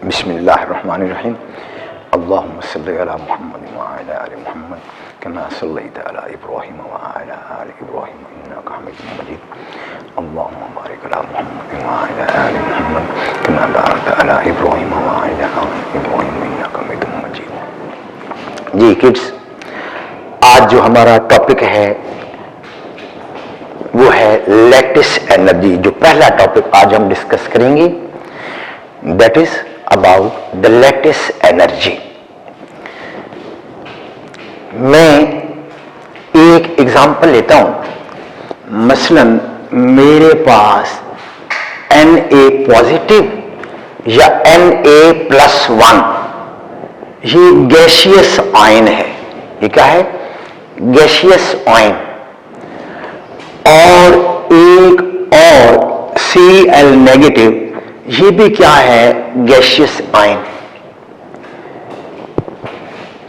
बिस्मिल्लाहिर्रहमानिर्रहीम। अल्लाहुम्मा सल्लि अला मुहम्मद व अला आलि मुहम्मद कमा सल्लैता अला इब्राहीम व अला आलि इब्राहीम इन्नका हमीदुम मजीद। अल्लाहुम्मा बारिक अला मुहम्मद व अला आलि मुहम्मद कमा बारकता अला इब्राहीम व अला आलि इब्राहीम इन्नका हमीदुम मजीद। जी किड्स, आज जो हमारा टॉपिक है वो है लैटिस एनर्जी। जो पहला टॉपिक आज हम डिस्कस करेंगे that is about the lattice energy. मैं एक एग्जांपल लेता हूं। मसलन मेरे पास Na पॉजिटिव या Na+1 ये गैसियस आयन है। ये क्या है? Gaseous ion. और एक और Cl नेगेटिव, ये भी क्या है? Gaseous ion.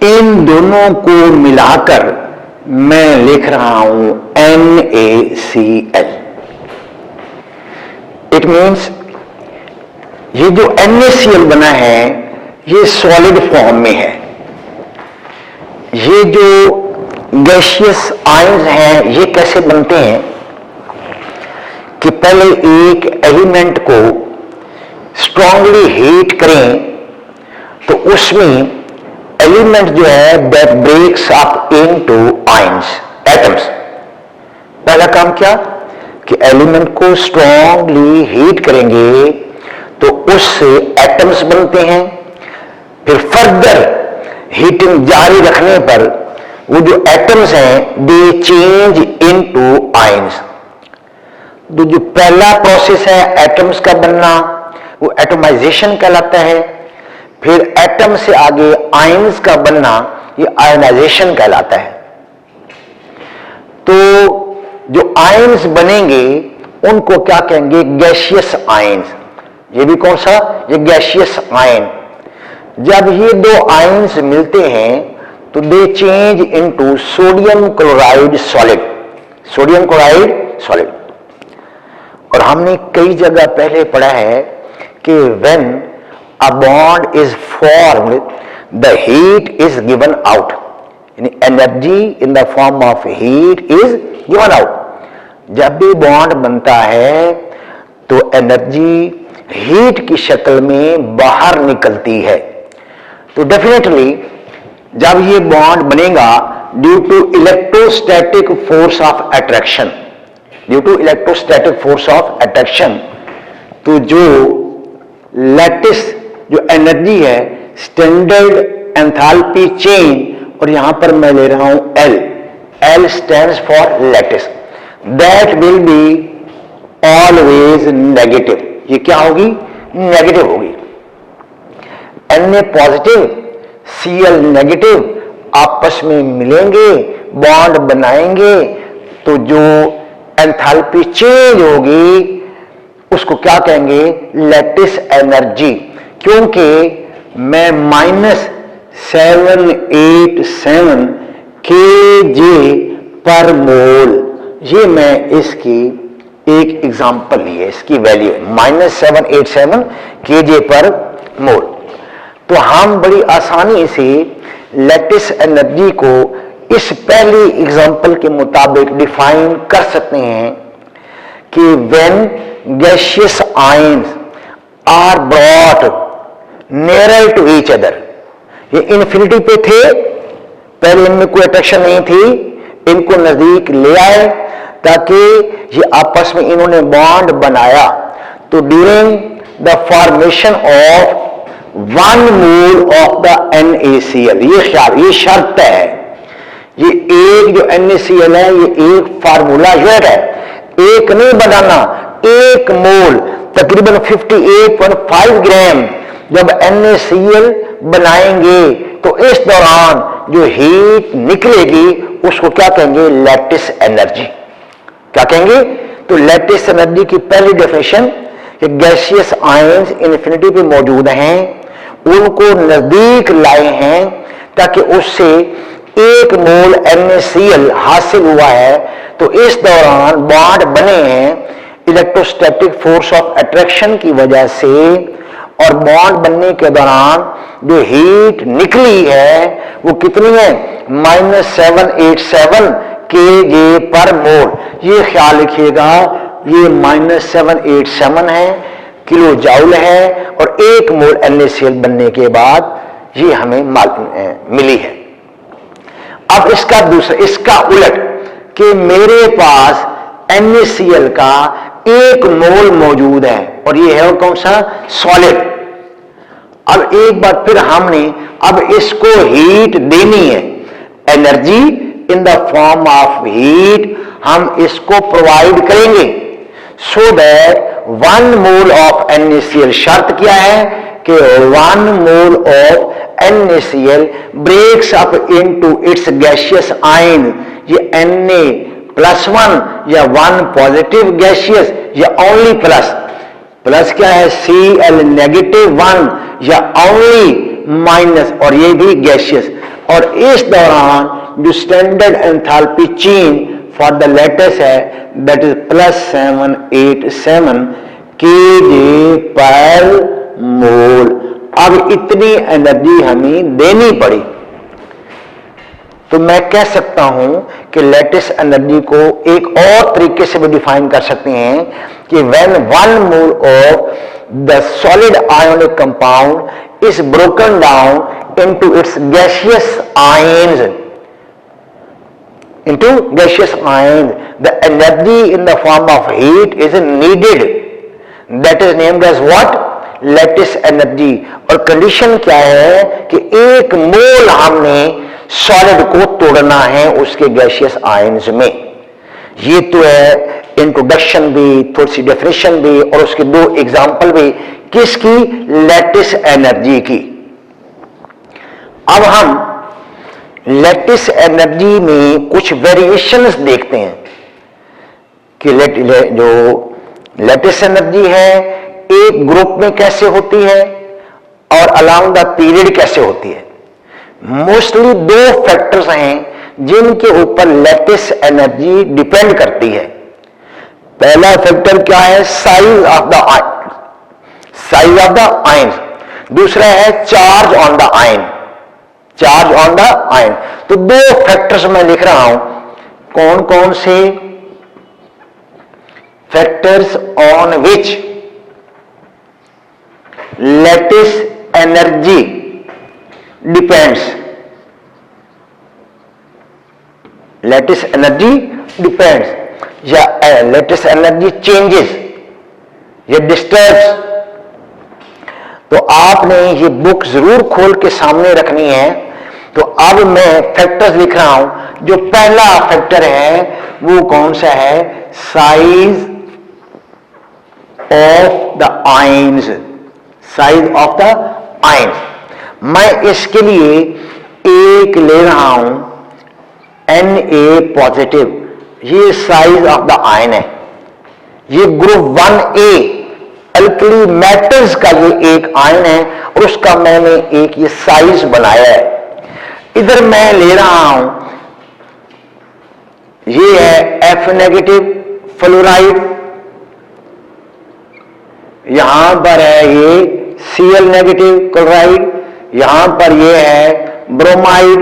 इन दोनों को मिलाकर मैं लिख रहा हूं NaCl। इट मीन्स ये जो NaCl बना है ये सॉलिड फॉर्म में है। ये जो गैसियस आयन्स हैं ये कैसे बनते हैं कि पहले एक एलिमेंट को स्ट्रांगली हीट करें तो उसमें एलिमेंट जो है that breaks up into ions, atoms. पहला काम क्या कि एलिमेंट को स्ट्रांगली हीट करेंगे तो उससे एटम्स बनते हैं। फिर फर्दर हीटिंग जारी रखने पर वो जो एटम्स हैं दे चेंज इनटू आयंस। तो जो पहला प्रोसेस है एटम्स का बनना वो एटमाइजेशन कहलाता है। फिर एटम से आगे आयंस का बनना ये आयनाइजेशन कहलाता है। तो जो आयंस बनेंगे उनको क्या कहेंगे? Gaseous ions. ये भी कौन सा? ये गैसियस आयन। जब ये दो आयंस मिलते हैं तो दे change into sodium chloride solid. Sodium chloride solid. और हमने कई जगह पहले पढ़ा है कि when a bond is formed, the heat is given out. Energy in the form of heat is given out. जब भी बॉन्ड बनता है तो एनर्जी हीट की शक्ल में बाहर निकलती है। तो डेफिनेटली जब ये बॉन्ड बनेगा due to electrostatic force of attraction, due to electrostatic force of attraction, तो जो लैटिस जो एनर्जी है स्टैंडर्ड एंथैल्पी चेंज, और यहां पर मैं ले रहा हूं L stands for lattice, that will be always negative. ये क्या होगी? नेगेटिव होगी। Na पॉजिटिव Cl नेगेटिव आपस में मिलेंगे, बॉन्ड बनाएंगे, तो जो एंथैल्पी चेंज होगी उसको क्या कहेंगे? Lattice energy. क्योंकि मैं -787 kJ पर मोल, ये मैं इसकी एक एग्जांपल ली है, इसकी वैल्यू -787 kJ पर मोल। तो हम बड़ी आसानी से लैटिस एनर्जी को इस पहली एग्जांपल के मुताबिक डिफाइन कर सकते हैं कि when gaseous ions are brought nearer to each other. ये इन्फिनिटी पे थे, पहले इनमें कोई अट्रैक्शन नहीं थी, इनको नजदीक ले आए ताकि ये आपस में इन्होंने बॉन्ड बनाया। तो during the formation of 1 mole of the NaCl, ये ख्याल, ये शर्त है, ये एक जो NaCl है ये एक फार्मूला यूनिट है, एक नहीं बनाना, 1 मोल तकरीबन 58.5 ग्राम जब NaCl बनाएंगे तो इस दौरान जो हीट निकलेगी उसको क्या कहेंगे? Lattice energy. क्या कहेंगे? तो लैटिस एनर्जी की पहली डेफिनेशन कि गैसियस आयंस इन्फिनिटी पे मौजूद हैं, उनको नजदीक लाए हैं ताकि उससे 1 मोल NaCl हासिल हुआ है। तो इस दौरान बॉन्ड बने हैं, इलेक्ट्रोस्टैटिक फोर्स ऑफ अट्रैक्शन की वजह से और बॉन्ड बनने के दौरान जो हीट निकली है वो कितनी है, -787 kJ पर मोल। ये ख्याल रखिएगा, ये -787 है, किलो जाउल है, और 1 मोल NaCl बनने के बाद ये हमें मिली है। अब इसका उलट कि मेरे पास NaCl का 1 मोल मौजूद है और ये है कौन सा, सॉलिड। अब एक बार फिर हमने अब इसको हीट देनी है, energy in the form of heat हम इसको प्रोवाइड करेंगे, so that 1 mole of NaCl, शर्त क्या है कि 1 mole of NaCl breaks up into its gaseous ion, ये Na+1 या 1 पॉजिटिव गैसियस या ओनली प्लस क्या है, Cl-1 या ओनली माइनस, और ये भी गैसियस। और इस दौरान जो standard enthalpy change for the lattice है दैट इज +787 kJ पर मोल। अब इतनी एनर्जी हमें देनी पड़ी, तो मैं कह सकता हूं कि लैटिस एनर्जी को एक और तरीके से भी डिफाइन कर सकते हैं कि when 1 mole of the solid ionic compound is broken down into its gaseous ions, the energy in the form of heat is needed, that is named as what, lattice energy. और condition क्या है कि 1 मोल हमने solid को तोड़ना है उसके gaseous ions में। ये तो है इंट्रोडक्शन भी, थोड़ी सी डेफिनेशन भी, और उसके 2 एग्जांपल भी, किसकी, लैटिस एनर्जी की। अब हम लैटिस एनर्जी में कुछ वेरिएशंस देखते हैं कि जो लैटिस एनर्जी है एक ग्रुप में कैसे होती है और अलोंग द पीरियड कैसे होती है। मोस्टली 2 फैक्टर्स हैं जिनके ऊपर लैटिस एनर्जी डिपेंड करती है। पहला फैक्टर क्या है, साइज ऑफ द आयन, दूसरा है चार्ज ऑन द आयन, तो 2 फैक्टर्स मैं लिख रहा हूं, कौन कौन से factors on which lattice energy depends, lattice energy depends या लैटिस एनर्जी चेंजेस या डिस्टर्ब्स। तो आपने ये बुक जरूर खोल के सामने रखनी है। तो अब मैं फैक्टर्स लिख रहा हूं। जो पहला फैक्टर है वो कौन सा है, size of the ions, size of the ions. मैं इसके लिए एक ले रहा हूं Na पॉजिटिव, ये साइज ऑफ द आयन है। ये ग्रुप 1A अल्कली मेटल्स का ये एक आयन है और उसका मैंने एक ये साइज बनाया है। इधर मैं ले रहा हूं, ये है F नेगेटिव फ्लोराइड, यहां पर है ये Cl नेगेटिव क्लोराइड, यहां पर ये है ब्रोमाइड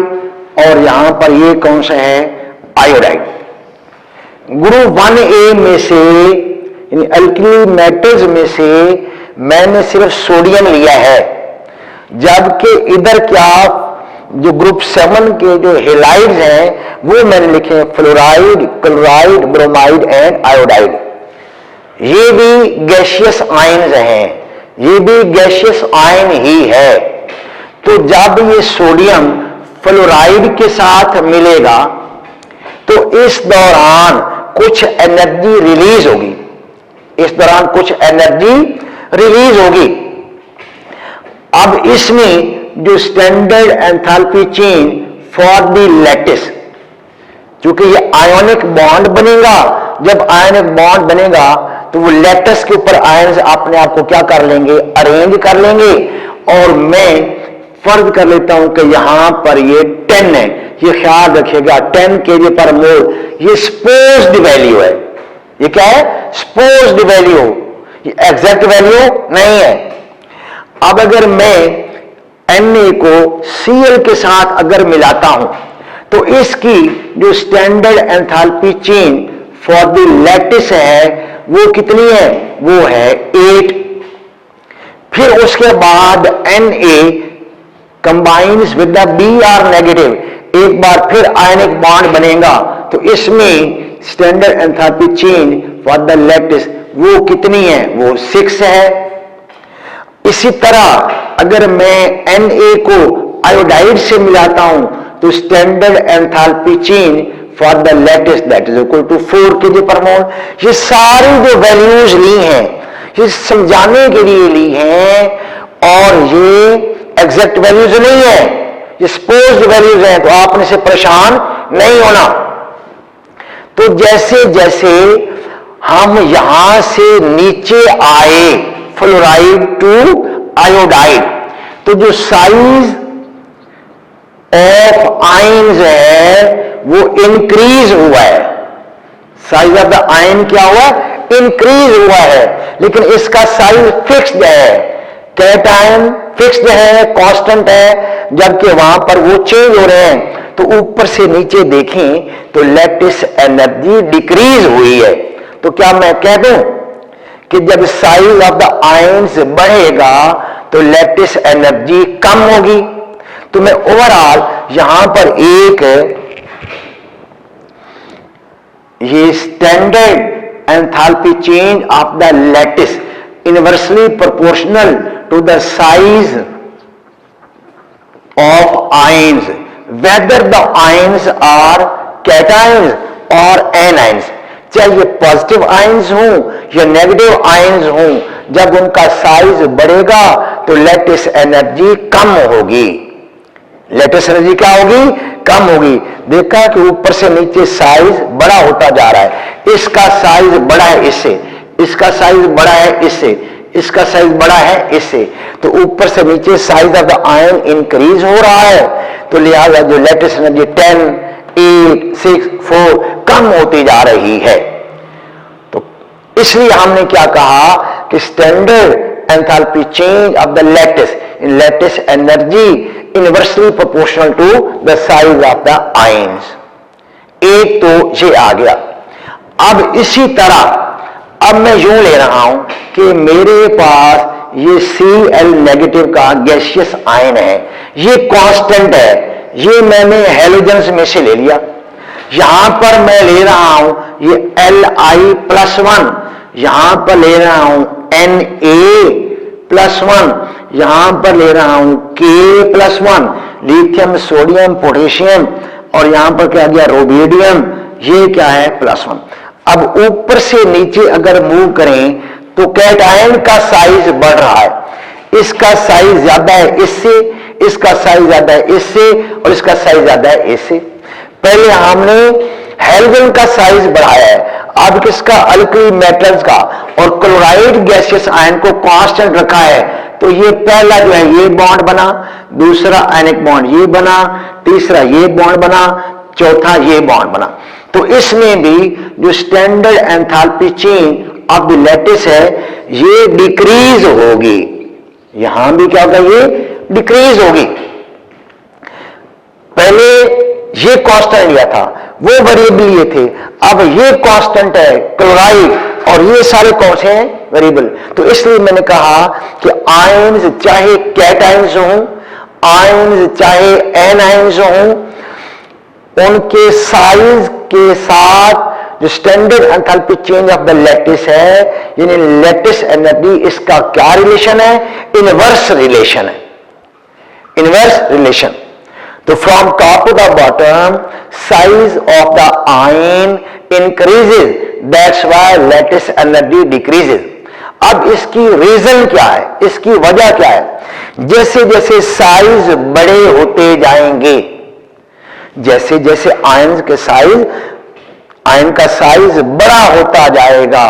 और यहां पर ये कौन सा है, आयोडाइड। ग्रुप 1A में से अल्कली मेटल्स में से मैंने सिर्फ सोडियम लिया है, जबकि इधर क्या जो ग्रुप 7 के जो हेलाइड्स हैं वो मैंने लिखे fluoride, chloride, bromide and iodide. ये भी गैसियस आयन्स हैं, ये भी गैसियस आयन ही है। तो जब ये सोडियम फ्लोराइड के साथ मिलेगा तो इस दौरान कुछ एनर्जी रिलीज होगी, इस दौरान कुछ एनर्जी रिलीज होगी। अब इसमें जो standard enthalpy change for the lattice, क्योंकि ये आयोनिक बॉन्ड बनेगा, जब आयोनिक बॉन्ड बनेगा तो वो लैटिस के ऊपर आयन्स अपने आप को क्या कर लेंगे, अरेंज कर लेंगे। और मैं फर्ज कर लेता हूं कि यहां पर ये 10 है, ये ख्याल रखिएगा 10 kJ पर मोल, ये सपोज्ड वैल्यू है। ये क्या है, सपोज्ड वैल्यू, ये एग्जैक्ट वैल्यू नहीं है। अब अगर मैं Na को Cl के साथ अगर मिलाता हूं तो इसकी जो standard enthalpy change for the lattice है वो कितनी है, वो है 8। फिर उसके बाद Na combines with the Br negative, एक बार फिर आयनिक बॉन्ड बनेगा, तो इसमें standard enthalpy change for the lattice वो कितनी है, वो 6 है। इसी तरह अगर मैं Na को आयोडाइड से मिलाता हूं तो standard enthalpy change for the lattice that is equal to 4 kg पर मोल। ये सारी जो वैल्यूज ली हैं ये समझाने के लिए ली हैं, और ये एग्जैक्ट वैल्यूज नहीं है, ये सपोज्ड वैल्यूज हैं, तो आपने से परेशान नहीं होना। तो जैसे जैसे हम यहां से नीचे आए फ्लोराइड टू आयोडाइड, तो जो साइज ऑफ आयंस है वो इंक्रीज हुआ है। साइज ऑफ द आयन क्या हुआ, इंक्रीज हुआ है, लेकिन इसका साइज फिक्स्ड है। कैटायन फिक्स्ड है, कांस्टेंट है, जबकि वहां पर वो चेंज हो रहे हैं। तो ऊपर से नीचे देखें तो लैटिस एनर्जी डिक्रीज हुई है। तो क्या मैं कह दूं कि जब साइज ऑफ द आयंस बढ़ेगा तो लैटिस एनर्जी कम होगी? तो मैं ओवरऑल यहां पर एक ये standard enthalpy change of the lattice inversely proportional to the size of ions, whether the ions are cations और एनायंस, चाहे ये पॉजिटिव आयंस हों या नेगेटिव आयंस हों, जब उनका साइज बढ़ेगा तो लैटिस एनर्जी कम होगी। लैटिस एनर्जी क्या होगी, कम होगी। देखा कि ऊपर से नीचे साइज बड़ा होता जा रहा है, इसका साइज बड़ा है इससे, इसका साइज बड़ा है इससे, इसका साइज बड़ा है इससे, तो ऊपर से नीचे size of the ion increase हो रहा है, तो लिहाजा जो लैटिस एनर्जी 10, 8, 6, 4 कम होती जा रही है। तो इसलिए हमने क्या कहा कि standard enthalpy change of the lattice in lattice energy inversely proportional to the size of the ions. एक तो ये आ गया। अब इसी तरह अब मैं यूं ले रहा हूं कि मेरे पास ये Cl नेगेटिव का गैसियस आयन है, ये कांस्टेंट है, ये मैंने हैलोजेंस में से ले लिया। यहां पर मैं ले रहा हूं ये Li+1, यहां पर ले रहा हूं Na+1, यहां पर ले रहा हूं K+1, लिथियम, सोडियम, पोटेशियम, और यहां पर क्या गया, रोबेडियम, ये क्या है +1। अब ऊपर से नीचे अगर मूव करें तो कैटायन का साइज बढ़ रहा है, इसका साइज ज्यादा है इससे, इसका साइज ज्यादा है इससे, और इसका साइज ज्यादा है इससे। पहले हमने हेलोजन का साइज बढ़ाया है, अब किसका, अल्कली मेटल्स का, और क्लोराइड गैसियस आयन को कांस्टेंट रखा है। तो ये पहला जो है ये बॉन्ड बना, दूसरा आयनिक बॉन्ड ये बना, तीसरा ये बॉन्ड बना, चौथा ये बॉन्ड बना। तो इसमें भी जो standard enthalpy change of the lattice है ये डिक्रीज होगी, यहां भी क्या होगा, ये डिक्रीज होगी। पहले ये कांस्टेंट लिया था, वो वेरिएबल ये थे, अब ये कांस्टेंट है क्लोराइड, और ये सारे कौन से हैं, वेरिएबल। तो इसलिए मैंने कहा कि आयंस चाहे कैटायंस हों, आयंस चाहे एनायंस हों, उनके साइज के साथ जो standard enthalpy change of the lattice है, यानी लैटिस एनर्जी, इसका क्या रिलेशन है, इनवर्स रिलेशन है, इनवर्स रिलेशन। तो from top to the bottom size of the ion increases, that's why lattice energy decreases. अब इसकी रीजन क्या है, इसकी वजह क्या है, जैसे जैसे साइज बड़े होते जाएंगे, जैसे जैसे आयन के साइज, आयन का साइज बड़ा होता जाएगा,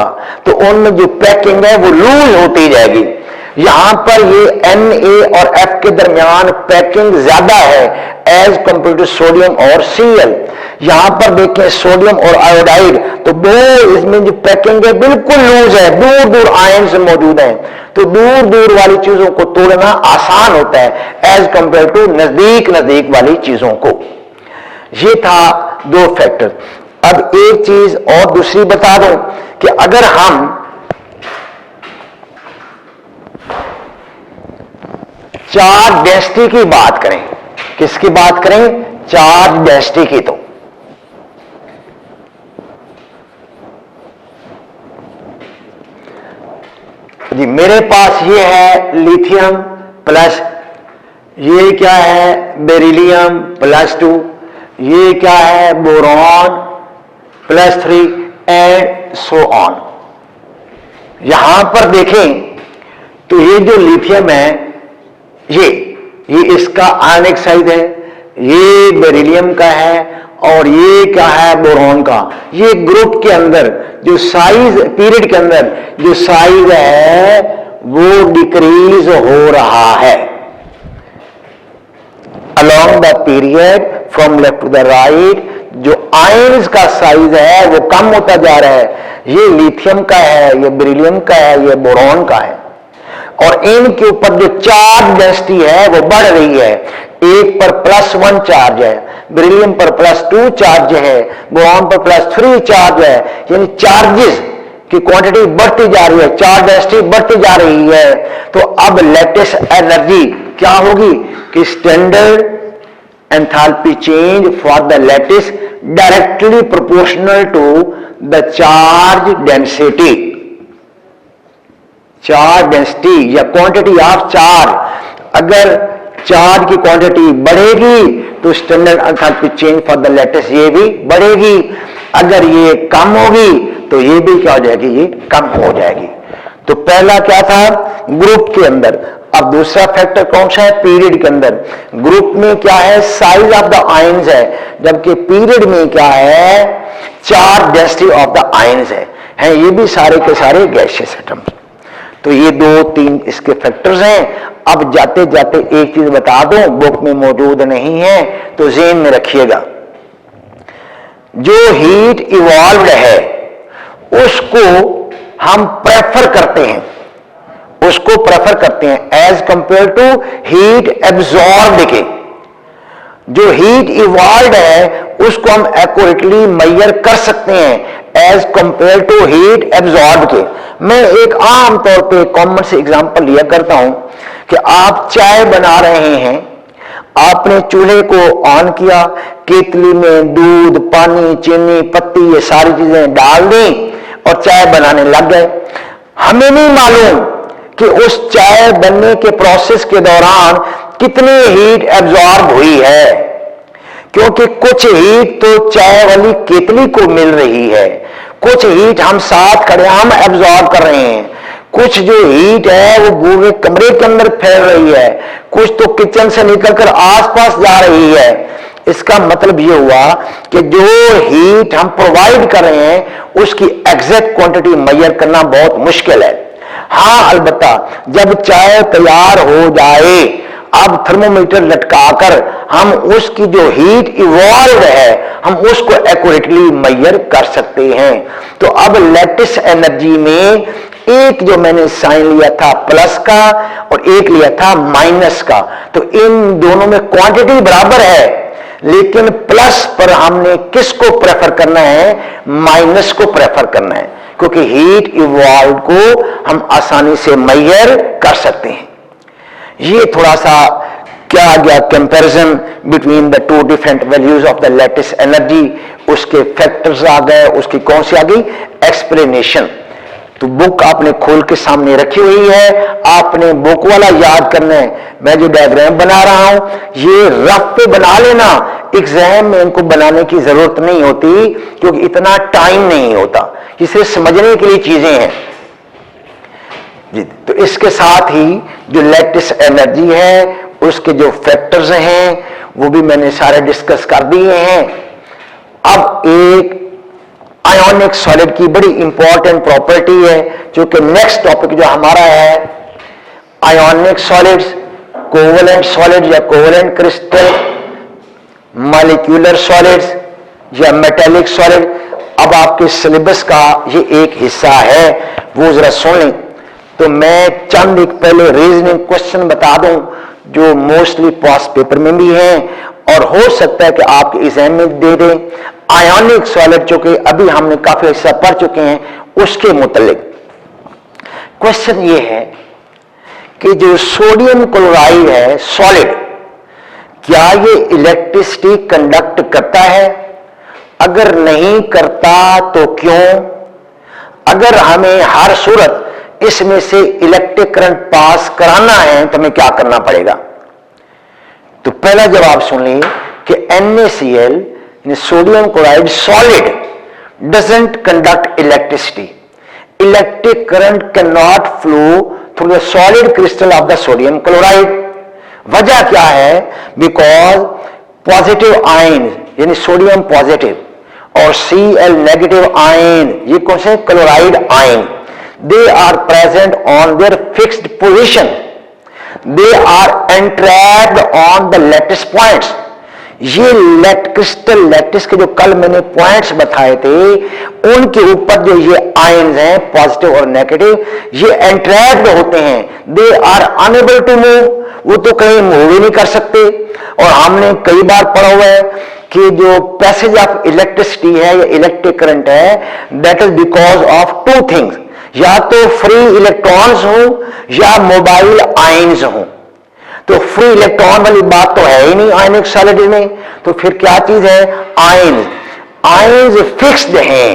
तो उनमें जो पैकिंग है वो लूज होती जाएगी। यहां पर ये Na और F के दरमियान पैकिंग ज्यादा है एज कंपेयर टू सोडियम और Cl। यहां पर देखें सोडियम और आयोडाइड, तो वो इसमें जो पैकिंग है बिल्कुल लूज है, दूर दूर आयन्स मौजूद हैं, तो दूर दूर वाली चीजों को तोड़ना आसान होता है एज कंपेयर टू नजदीक नजदीक वाली चीजों को। ये था दो फैक्टर। अब एक चीज और दूसरी बता दूं कि अगर हम चार्ज डेंसिटी की बात करें, किसकी बात करें, चार्ज डेंसिटी की, तो जी मेरे पास ये है लिथियम प्लस, ये क्या है बेरिलियम +2, ये क्या है बोरॉन +3 एंड सो ऑन। यहां पर देखें तो ये जो लिथियम है ये इसका आयनिक साइज है, ये बेरिलियम का है और ये क्या है बोरॉन का। ये ग्रुप के अंदर जो साइज, पीरियड के अंदर जो साइज है वो डिक्रीज हो रहा है along the period from left to the right। जो आयन्स का साइज है वो कम होता जा रहा है, ये लिथियम का है, ये बेरिलियम का है, ये बोरॉन का है, और इनके ऊपर जो चार्ज डेंसिटी है वो बढ़ रही है। एक पर +1 चार्ज है, बेरिलियम पर +2 चार्ज है, बोरॉन पर +3 चार्ज है, यानी चार्जेस की क्वांटिटी बढ़ती जा रही है, चार्ज डेंसिटी बढ़ती जा रही है। तो अब लैटिस एनर्जी क्या होगी कि standard enthalpy change for the lattice directly proportional to the charge density. Charge density या क्वांटिटी ऑफ चार्ज, अगर चार्ज की क्वांटिटी बढ़ेगी तो standard enthalpy change for the lattice ये भी बढ़ेगी, अगर ये कम होगी तो ये भी क्या हो जाएगी, ये कम हो जाएगी। तो पहला क्या था ग्रुप के अंदर, अब दूसरा फैक्टर कौन सा है पीरियड के अंदर। ग्रुप में क्या है साइज ऑफ द आयन्स है, जबकि पीरियड में क्या है charge density of the ions है ये भी सारे के सारे गैसियस एटम्स। तो ये 2-3 इसके फैक्टर्स हैं। अब जाते जाते एक चीज बता दूं, बुक में मौजूद नहीं है तो ज़हन में रखिएगा, जो हीट इवॉल्व्ड है उसको हम प्रेफर करते हैं, उसको प्रेफर करते हैं as compare to heat absorbed के। जो हीट इवॉल्व्ड है उसको हम एक्यूरेटली मेजर कर सकते हैं as compare to heat absorb के। मैं एक आम तौर पे कॉमन से एग्जांपल लिया करता हूं कि आप चाय बना रहे हैं, आपने चूल्हे को ऑन किया, केतली में दूध, पानी, चीनी, पत्ती ये सारी चीजें डाल दी और चाय बनाने लग गए। हमें नहीं मालूम कि उस चाय बनने के प्रोसेस के दौरान कितनी हीट एब्जॉर्ब हुई है, क्योंकि कुछ हीट तो चाय वाली केतली को मिल रही है, कुछ हीट हम साथ खड़े हम एब्जॉर्ब कर रहे हैं, कुछ जो हीट है वो पूरे कमरे के अंदर फैल रही है, कुछ तो किचन से निकलकर आसपास जा रही है। इसका मतलब ये हुआ कि जो हीट हम प्रोवाइड कर रहे हैं उसकी एग्जैक्ट क्वांटिटी मेजर करना बहुत मुश्किल है। हाँ अलबत्ता जब चाय तैयार हो जाए, अब थर्मोमीटर लटकाकर हम उसकी जो हीट इवॉल्व है हम उसको एक्यूरेटली मेजर कर सकते हैं। तो अब लैटिस एनर्जी में एक जो मैंने साइन लिया था प्लस का और एक लिया था माइनस का, तो इन दोनों में क्वांटिटी बराबर है, लेकिन प्लस पर हमने किसको प्रेफर करना है, माइनस को प्रेफर करना है, क्योंकि हीट इवॉल्व को हम आसानी से मेजर कर सकते हैं। ये थोड़ा सा क्या आ गया comparison between the two different values of the lattice energy, उसके फैक्टर्स आ गए, उसकी कौन सी आ गई एक्सप्लेनेशन। तो बुक आपने खोल के सामने रखी हुई है, आपने बुक वाला याद करना है। मैं जो डायग्राम बना रहा हूं ये रफ पे बना लेना, एग्जाम में इनको बनाने की जरूरत नहीं होती क्योंकि इतना टाइम नहीं होता, ये सिर्फ समझने के लिए चीजें हैं जी। तो इसके साथ ही जो लैटिस एनर्जी है उसके जो फैक्टर्स हैं वो भी मैंने सारे डिस्कस कर दिए हैं। अब एक आयोनिक सॉलिड की बड़ी इंपॉर्टेंट प्रॉपर्टी है जो कि नेक्स्ट टॉपिक जो हमारा है आयोनिक सॉलिड्स, कोवलेंट सॉलिड या कोवलेंट क्रिस्टल, मॉलिक्यूलर सॉलिड्स, या मेटेलिक सॉलिड। अब आपके सिलेबस का ये एक हिस्सा है, वो जरा सुन लें। तो मैं चंद एक पहले रीजनिंग क्वेश्चन बता दूं जो मोस्टली पास पेपर में भी हैं और हो सकता है कि आपके एग्जाम में दे दें। आयोनिक सॉलिड जो कि अभी हमने काफी हिस्सा पढ़ चुके हैं, उसके मुतालिक क्वेश्चन ये है कि जो सोडियम क्लोराइड है सॉलिड, क्या ये इलेक्ट्रिसिटी कंडक्ट करता है? अगर नहीं करता तो क्यों? अगर हमें हर सूरत इसमें से इलेक्ट्रिक करंट पास कराना है तो हमें क्या करना पड़ेगा? तो पहला जवाब सुन लीजिए कि NaCl sodium chloride solid doesn't conduct electricity. Electric current can not flow through the solid crystal of the sodium chloride. वजह क्या है? बिकॉज पॉजिटिव आयन यानी सोडियम पॉजिटिव और Cl नेगेटिव आयन, ये कौन से chloride ion, they are present on their fixed position, they are entrapped on the lattice points। ये crystal lattice के जो कल मैंने पॉइंट्स बताए थे, उनके ऊपर जो ये आयन्स हैं पॉजिटिव और नेगेटिव, ये एंट्रैप्ड होते हैं। They are unable to move, वो तो कहीं मूव ही नहीं कर सकते। और हमने कई बार पढ़ा हुआ है कि जो पैसेज ऑफ इलेक्ट्रिसिटी है या इलेक्ट्रिक करंट है, that is because of two things, या तो फ्री इलेक्ट्रॉन्स हो या मोबाइल आयन्स हो। तो फ्री इलेक्ट्रॉन वाली बात तो है ही नहीं आयनिक सॉलिड में, तो फिर क्या चीज है? आयन्स। आयन्स फिक्स्ड हैं,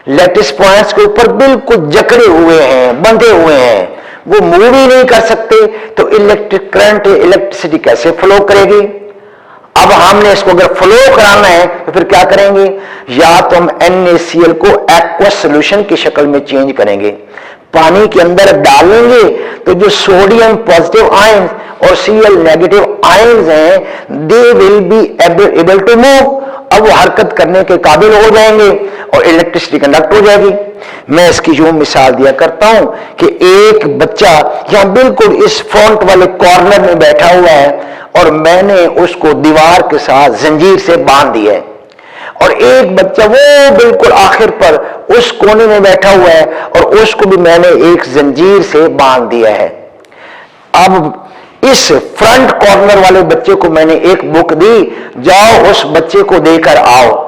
लैटिस पॉइंट्स के ऊपर बिल्कुल जकड़े हुए हैं, बंधे हुए हैं, वो मूव ही नहीं कर सकते। तो इलेक्ट्रिक करंट, इलेक्ट्रिसिटी कैसे फ्लो करेगी? अब हमने इसको अगर फ्लो कराना है तो फिर क्या करेंगे? या तो हम NaCl को एक्वस सोल्यूशन की शक्ल में चेंज करेंगे, पानी के अंदर डालेंगे, तो जो सोडियम पॉजिटिव आयन और Cl नेगेटिव आयन्स हैं, they will be able to move. अब वो हरकत करने के काबिल हो जाएंगे और इलेक्ट्रिसिटी कंडक्ट हो जाएगी। मैं इसकी यूं मिसाल दिया करता हूं कि एक बच्चा यहां बिल्कुल इस फ्रंट वाले कॉर्नर में बैठा हुआ है और मैंने उसको दीवार के साथ जंजीर से बांध दिया है, और एक बच्चा वो बिल्कुल आखिर पर उस कोने में बैठा हुआ है और उसको भी मैंने एक जंजीर से बांध दिया है। अब इस फ्रंट कॉर्नर वाले बच्चे को मैंने एक बुक दी, जाओ उस बच्चे को देकर आओ।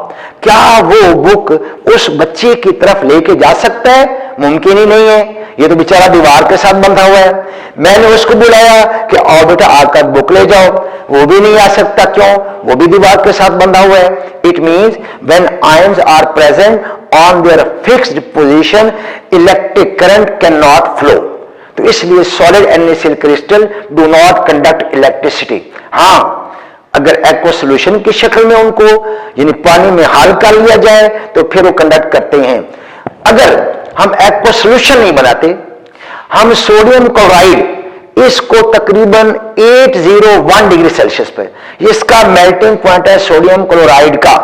क्या वो बुक उस बच्चे की तरफ लेके जा सकता है? मुमकिन ही नहीं है, ये तो बेचारा दीवार के साथ बंधा हुआ है। मैंने उसको बुलाया कि आओ बेटा आकर बुक ले जाओ, वो भी नहीं आ सकता। क्यों? वो भी दीवार के साथ बंधा हुआ है। It means when ions are present on their fixed position, electric current can not flow. तो इसलिए solid NaCl crystal do not conduct electricity. हां, अगर एक्वस सॉल्यूशन की शक्ल में उनको यानी पानी में हल कर लिया जाए तो फिर वो कंडक्ट करते हैं। अगर हम एक्वस सॉल्यूशन नहीं बनाते, हम सोडियम क्लोराइड इसको तकरीबन 801 डिग्री सेल्सियस पे, इसका मेल्टिंग पॉइंट है सोडियम क्लोराइड का,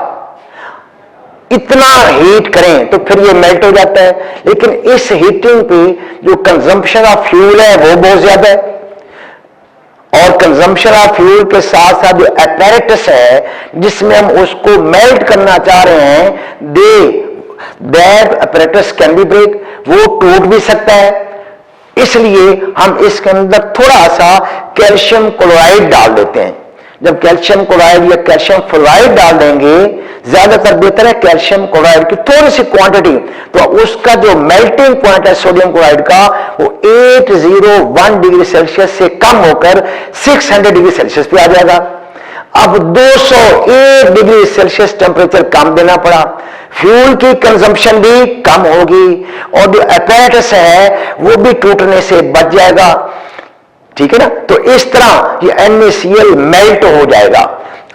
इतना हीट करें तो फिर ये मेल्ट हो जाता है। लेकिन इस हीटिंग पे जो कंजम्पशन ऑफ फ्यूल है वो बहुत ज्यादा है, और कंजम्पशन ऑफ फ्यूल के साथ साथ जो एपैरेटस है जिसमें हम उसको मेल्ट करना चाह रहे हैं, that apparatus can be break, वो टूट भी सकता है। इसलिए हम इसके अंदर थोड़ा सा कैल्शियम क्लोराइड डाल देते हैं। जब कैल्शियम क्लोराइड या कैल्शियम फ्लोराइड डाल देंगे, ज्यादातर बेहतर है कैल्शियम क्लोराइड की थोड़ी सी क्वांटिटी, तो उसका जो मेल्टिंग पॉइंट है सोडियम क्लोराइड का वो 801 डिग्री सेल्सियस से कम होकर 600 डिग्री सेल्सियस पे आ जाएगा। अब 201 डिग्री सेल्सियस टेम्परेचर कम देना पड़ा, फ्यूल की कंजम्पशन भी कम होगी और जो एपैरेटस है वो भी टूटने से बच जाएगा। ठीक है ना? तो इस तरह ये NaCl मेल्ट हो जाएगा।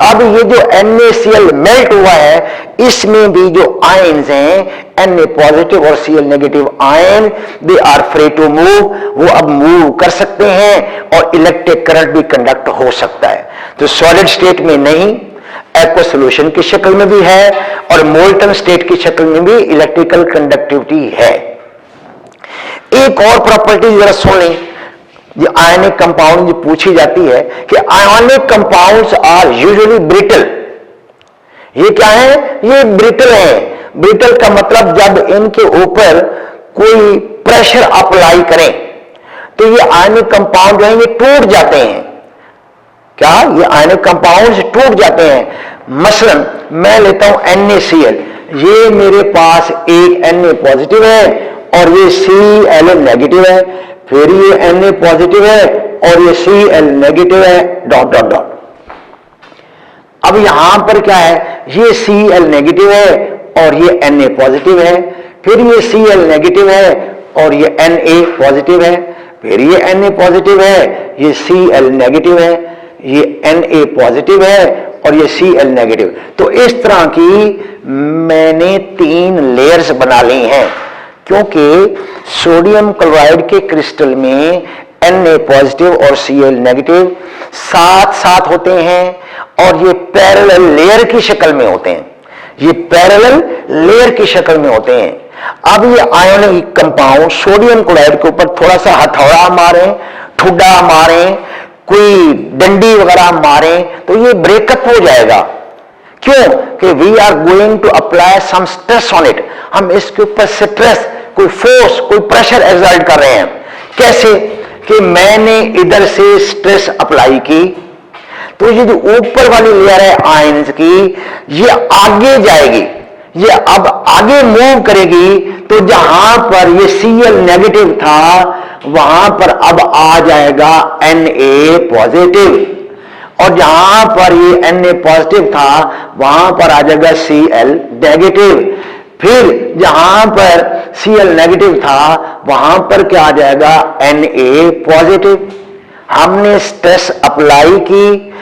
अब ये जो NaCl मेल्ट हुआ है, इसमें भी जो आयन्स हैं Na पॉजिटिव और Cl negative ion, they are free to move, वो अब मूव कर सकते हैं और इलेक्ट्रिक करंट भी कंडक्ट हो सकता है। तो सॉलिड स्टेट में नहीं, एक्वस सॉल्यूशन की शक्ल में भी है और मोल्टन स्टेट की शक्ल में भी इलेक्ट्रिकल कंडक्टिविटी है। एक और प्रॉपर्टी जरा सुन लें, ये आयनिक कंपाउंड जो पूछी जाती है कि ionic compounds are usually brittle, ये क्या है? ये ब्रिटल है। ब्रिटल का मतलब जब इनके ऊपर कोई प्रेशर अप्लाई करें तो ये आयनिक कंपाउंड जो है ये टूट जाते हैं। क्या? ये आयनिक कंपाउंड टूट जाते हैं। मसलन मैं लेता हूं NaCl, ये मेरे पास एक Na पॉजिटिव है और ये Cl नेगेटिव है, फिर ये Na पॉजिटिव है और ये Cl नेगेटिव है, डॉट डॉट डॉट। अब यहां पर क्या है? ये Cl नेगेटिव है और ये Na पॉजिटिव है, फिर ये Cl नेगेटिव है और ये Na पॉजिटिव है, फिर ये Na पॉजिटिव है, ये Cl नेगेटिव है, ये Na पॉजिटिव है और ये Cl नेगेटिव। तो इस तरह की मैंने 3 लेयर्स बना ली हैं, क्योंकि सोडियम क्लोराइड के क्रिस्टल में Na पॉजिटिव और Cl नेगेटिव साथ साथ होते हैं और ये पैरेलल लेयर की शक्ल में होते हैं। ये पैरेलल लेयर की शक्ल में होते हैं। अब ये आयोनिक कंपाउंड सोडियम क्लोराइड के ऊपर थोड़ा सा हथौड़ा मारें, ठुड्डा मारें, कोई डंडी वगैरह मारें तो ये ब्रेकअप हो जाएगा। क्यों? कि we are going to apply some stress on it. हम इसके ऊपर स्ट्रेस, कोई फोर्स, कोई प्रेशर एक्सर्ट कर रहे हैं। कैसे? कि मैंने इधर से स्ट्रेस अप्लाई की तो ये जो ऊपर वाली लेयर है आयंस की, ये आगे जाएगी, ये अब आगे मूव करेगी, तो जहां पर ये Cl नेगेटिव था वहां पर अब आ जाएगा Na पॉजिटिव, और जहां पर ये Na पॉजिटिव था वहां पर आ जाएगा Cl नेगेटिव, फिर जहां पर Cl नेगेटिव था वहां पर क्या आ जाएगा? Na positive. हमने स्ट्रेस अप्लाई की,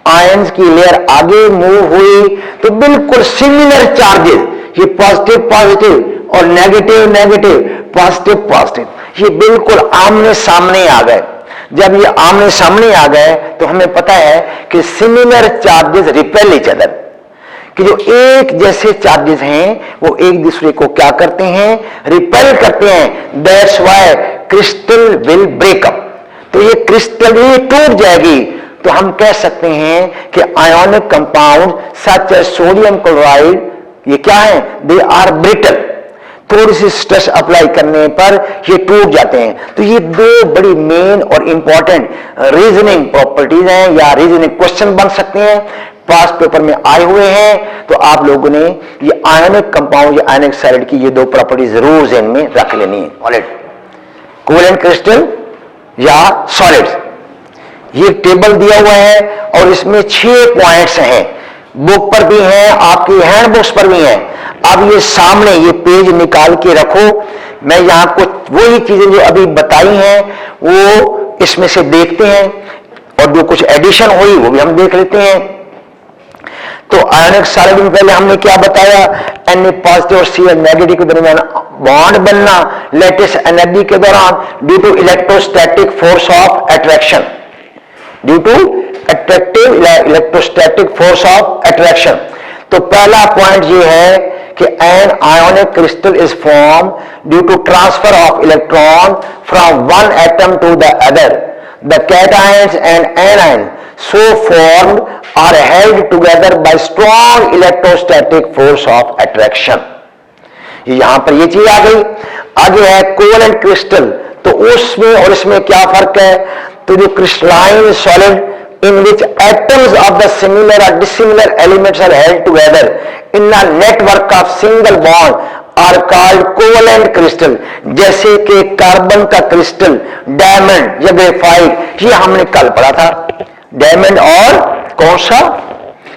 आयंस की लेयर आगे मूव हुई, तो बिल्कुल सिमिलर चार्जेस, ये पॉजिटिव पॉजिटिव और नेगेटिव नेगेटिव, पॉजिटिव पॉजिटिव, ये बिल्कुल आमने सामने आ गए। जब ये आमने सामने आ गए तो हमें पता है कि similar charges repel each other, कि जो एक जैसे चार्जेस हैं वो एक दूसरे को क्या करते हैं? रिपेल करते हैं। That's why crystal will breakup. तो ये क्रिस्टल ही टूट जाएगी। तो हम कह सकते हैं कि ionic compound such as sodium chloride, ये क्या है? They are brittle. थोड़ी सी स्ट्रेस अप्लाई करने पर ये टूट जाते हैं। तो ये 2 बड़ी मेन और इंपॉर्टेंट रीजनिंग प्रॉपर्टीज हैं या रीजनिंग क्वेश्चन बन सकते हैं, पास पेपर में आए हुए हैं। तो आप लोगों ने ये आयोनिक कंपाउंड या आयोनिक सॉलिड की ये 2 प्रॉपर्टी जरूर ध्यान में रख लेनी है। सॉलिड, कोवेलेंट क्रिस्टल या सॉलिड्स, ये टेबल दिया हुआ है और इसमें 6 पॉइंट्स हैं, बुक पर भी हैं, आपकी हैंड बुक्स पर भी हैं। अब ये सामने ये पेज निकाल के रखो, मैं यहां कुछ वही चीजें जो अभी बताई हैं वो इसमें से देखते हैं और जो कुछ एडिशन हुई वो भी हम देख लेते हैं। तो आयोनिक सॉलिड में पहले हमने क्या बताया? Na पॉजिटिव और Cl नेगेटिव के दरमियान बॉन्ड बनना लैटिस एनर्जी के दौरान due to electrostatic force of attraction, due to attractive electrostatic force of attraction. तो पहला पॉइंट ये है कि an ionic crystal is form due to transfer of electron from one atom to the other. The cations and anion so formed are held together by strong electrostatic force of attraction। यहां पर ये चीज आ गई। आगे है covalent crystal, तो उसमें और इसमें क्या फर्क है? तो जो crystalline solid in which atoms of the similar और dissimilar elements are held together in a network of single bond are called covalent crystal. जैसे कि कार्बन का क्रिस्टल, डायमंड या ग्रेफाइट, ये हमने कल पढ़ा था। डायमंड और कौन सा?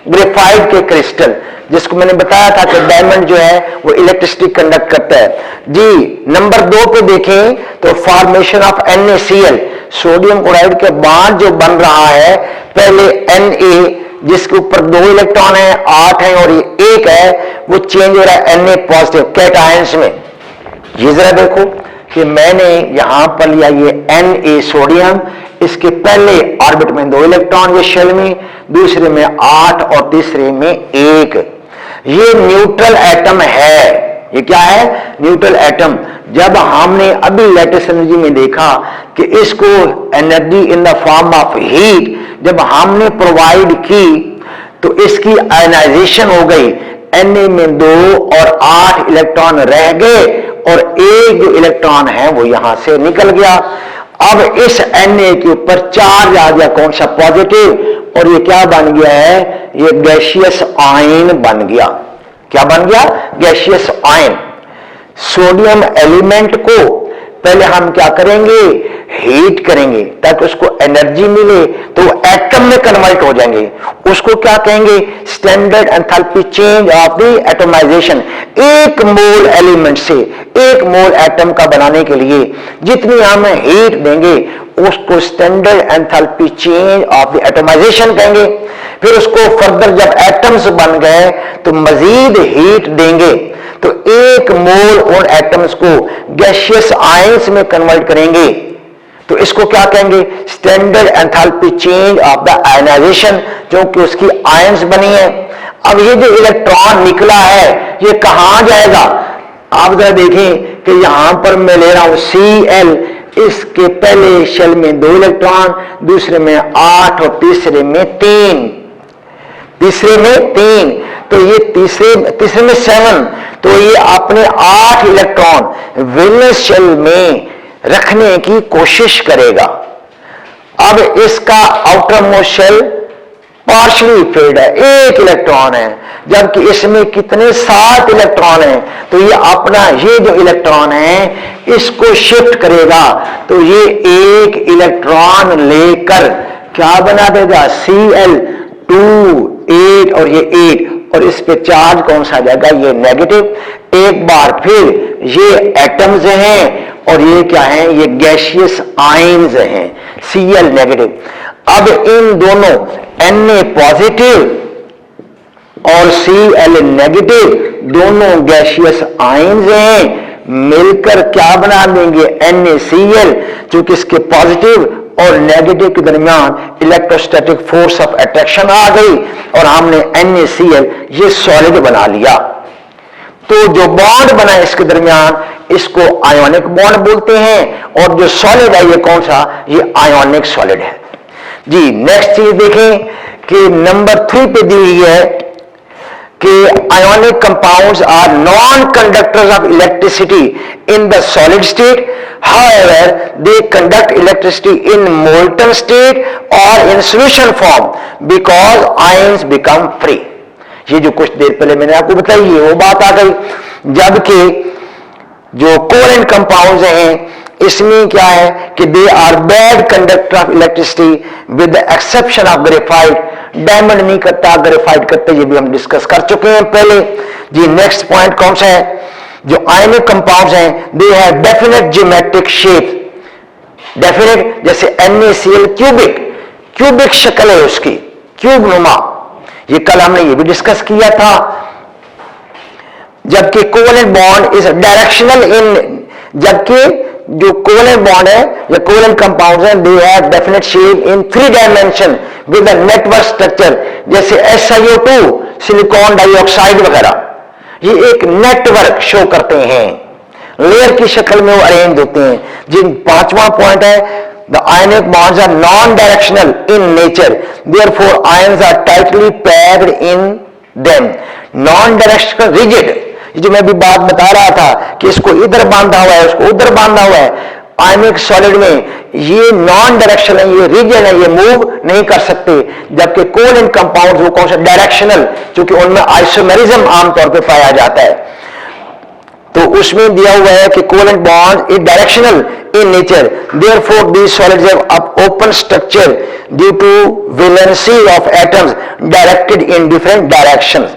ग्रेफाइट के क्रिस्टल, जिसको मैंने बताया था कि डायमंड जो है वो इलेक्ट्रिसिटी कंडक्ट करता है जी। नंबर 2 पे देखें तो formation of NaCl, sodium chloride के बाद जो बन रहा है, पहले Na जिसके ऊपर 2 इलेक्ट्रॉन है, 8 है और ये 1 है, वो चेंज हो रहा है Na पॉजिटिव कैटायंस में। ये जरा देखो कि मैंने यहां पर लिया ये Na सोडियम, इसके पहले ऑर्बिट में 2 इलेक्ट्रॉन, ये शेल में, दूसरे में 8 और तीसरे में 1। ये न्यूट्रल एटम है। ये क्या है? Neutral atom. जब हमने अभी लेटेस्ट एनर्जी में देखा कि इसको energy in the form of heat जब हमने प्रोवाइड की, तो इसकी आयनाइजेशन हो गई, Na में 2 और 8 इलेक्ट्रॉन रह गए और एक जो इलेक्ट्रॉन है वो यहां से निकल गया। अब इस Na के ऊपर चार्ज आ गया, कौन सा? पॉजिटिव, और ये क्या बन गया है? ये गैसियस आयन बन गया। क्या बन गया? Gaseous ion. सोडियम एलिमेंट को पहले हम क्या करेंगे? हीट करेंगे ताकि उसको एनर्जी मिले, तो एटम में कन्वर्ट हो जाएंगे। उसको क्या कहेंगे? Standard enthalpy change of the atomization. एक मोल एलिमेंट से एक मोल एटम का बनाने के लिए जितनी हम हीट देंगे उसको standard enthalpy change of the atomization कहेंगे। फिर उसको फर्दर जब एटम्स बन गए तो मजीद हीट देंगे, तो एक मोल उन एटम्स को गैसियस आयंस में कन्वर्ट करेंगे, तो इसको क्या कहेंगे? Standard enthalpy change of the ionization, जो कि उसकी आयंस बनी है। अब ये जो इलेक्ट्रॉन निकला है ये कहां जाएगा? आप जरा देखें कि यहां पर मैं ले रहा हूं Cl, इसके पहले शेल में 2 इलेक्ट्रॉन, दूसरे में 8 और तीसरे में 3। तो ये तीसरे में 7, तो ये अपने 8 इलेक्ट्रॉन वैलेंस शेल में रखने की कोशिश करेगा। अब इसका outermost shell partially filled है, 1 इलेक्ट्रॉन है, जबकि इसमें कितने? 7 इलेक्ट्रॉन हैं। तो ये अपना ये जो इलेक्ट्रॉन है इसको शिफ्ट करेगा, तो ये 1 इलेक्ट्रॉन लेकर क्या बना देगा? Cl2 8 और ये 8, और इस पे चार्ज कौन सा आ जाएगा? ये नेगेटिव। एक बार फिर ये एटम्स हैं और ये क्या है? ये गैसियस आयंस हैं, Cl नेगेटिव। अब इन दोनों Na पॉजिटिव और Cl नेगेटिव दोनों गैसियस आयंस हैं, मिलकर क्या बना देंगे? NaCl, क्योंकि इसके पॉजिटिव और नेगेटिव के दरमियान इलेक्ट्रोस्टैटिक फोर्स ऑफ अट्रैक्शन आ गई और हमने NaCl ये सॉलिड बना लिया। तो जो बॉन्ड बना है इसके दरमियान इसको आयोनिक बॉन्ड बोलते हैं, और जो सॉलिड है ये कौन सा? ये आयोनिक सॉलिड है जी। नेक्स्ट चीज देखें कि नंबर 3 पे दी हुई है कि ionic compounds are non-conductors of electricity in the solid state. However, they conduct electricity in molten state or in solution form because ions become free. ये जो कुछ देर पहले मैंने आपको बताई है वो बात आ गई। जबकि जो कोवेलेंट कंपाउंड्स हैं इसमें क्या है कि they are bad conductor of electricity with the exception of graphite. Diamond नहीं करता, ग्रेफाइट करते, ये भी हम डिस्कस कर चुके हैं पहले जी। नेक्स्ट पॉइंट कौन सा है? जो आयनिक कंपाउंड्स हैं they have definite geometric shape. Definite जैसे NaCl क्यूबिक शक्ल है उसकी, क्यूब नुमा, ये कल हमने ये भी डिस्कस किया था। जबकि कोवेलेंट बॉन्ड इज डायरेक्शनल इन, जबकि जो कोवेलेंट बॉन्ड है या कोवेलेंट कंपाउंड्स हैं they have definite shape in 3 dimension with a network structure, जैसे SiO2 सिलिकॉन डाइऑक्साइड वगैरह, ये एक नेटवर्क शो करते हैं, लेयर की शक्ल में वो अरेंज होते हैं। जिन 5वां पॉइंट है the ionic bonds are non directional in nature, therefore ions are tightly packed in them. Non directional rigid, जो मैं भी बात बता रहा था कि इसको इधर बांधा हुआ है उसको उधर बांधा हुआ है, आयनिक सॉलिड में ये नॉन डायरेक्शनल है, ये रिजिड है, ये मूव नहीं कर सकते। जबकि कोवेलेंट कंपाउंड्स वो कौन सा? डायरेक्शनल, क्योंकि उनमें आइसोमेरिज्म आमतौर पे पाया जाता है। तो उसमें दिया हुआ है कि covalent bond is directional in nature, therefore these solids have open structure due to valency of atoms directed in different directions.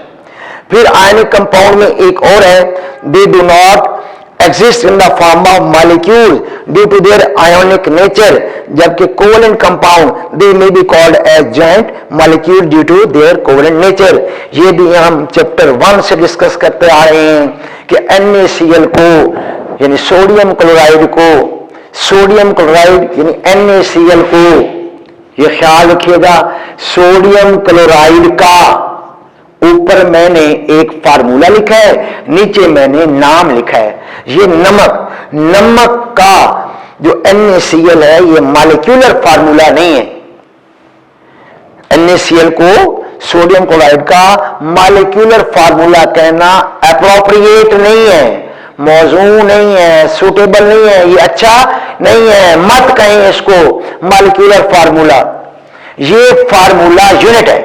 फिर आयनिक कंपाउंड में एक और है, they do not exist in the form of molecules due to their ionic nature, जबकि covalent compound they may be called as joint molecule due to their covalent nature। ये भी हम chapter 1 से discuss करते आ रहे हैं कि NaCl को यानी सोडियम क्लोराइड यानी NaCl को, ये ख्याल रखिएगा, सोडियम क्लोराइड का ऊपर मैंने एक फार्मूला लिखा है, नीचे मैंने नाम लिखा है। ये नमक का जो NaCl है ये मॉलिक्यूलर फार्मूला नहीं है। NaCl को सोडियम क्लोराइड का मॉलिक्यूलर फार्मूला कहना एप्रोप्रिएट नहीं है, मौजू नहीं है, सूटेबल नहीं है, ये अच्छा नहीं है, मत कहें इसको मॉलिक्यूलर फार्मूला। ये फार्मूला यूनिट है,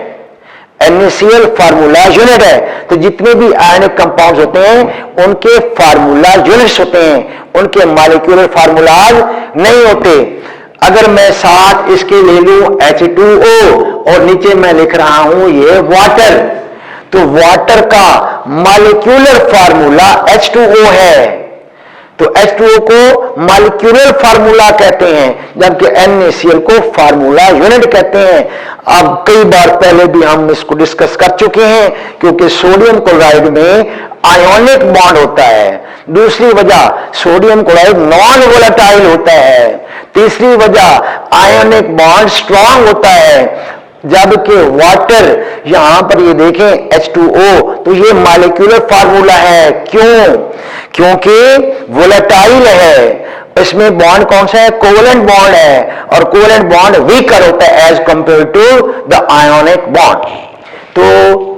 NaCl फार्मूला यूनिट है। तो जितने भी आयनिक कंपाउंड्स होते हैं उनके फार्मूला यूनिट्स होते हैं, उनके मॉलिक्यूलर फार्मूलाज नहीं होते। अगर मैं साथ इसके ले लूं H2O और नीचे मैं लिख रहा हूं ये वाटर, तो वाटर का मॉलिक्यूलर फार्मूला H2O है, तो H2O को मॉलिक्यूलर फार्मूला कहते हैं, जबकि NaCl को फार्मूला यूनिट कहते हैं। अब कई बार पहले भी हम इसको डिस्कस कर चुके हैं, क्योंकि सोडियम क्लोराइड में आयोनिक बॉन्ड होता है। दूसरी वजह सोडियम क्लोराइड नॉन वोलेटाइल होता है। तीसरी वजह आयोनिक बॉन्ड स्ट्रांग होता है, जबकि वाटर यहां पर ये देखें H2O, तो ये मॉलिक्यूलर फार्मूला है। क्यों? क्योंकि वोलेटाइल है, इसमें बॉन्ड कौन सा है? कोवेलेंट बॉन्ड है, और कोवेलेंट बॉन्ड वीकर होता है as compare to the ionic bond. तो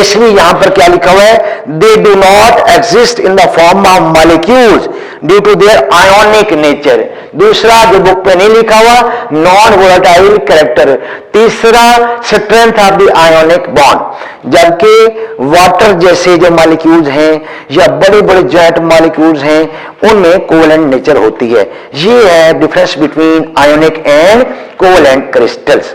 इसलिए यहां पर क्या लिखा हुआ है? They do not exist in the form of molecules due to their ionic nature. दूसरा जो बुक पे नहीं लिखा हुआ, नॉन वोलेटाइल कैरेक्टर। तीसरा strength of the ionic bond. जबकि वाटर जैसे जो मॉलिक्यूल्स हैं या बड़े बड़े जॉइंट मॉलिक्यूल्स हैं, उनमें कोवेलेंट नेचर होती है। ये है difference between ionic and covalent crystals.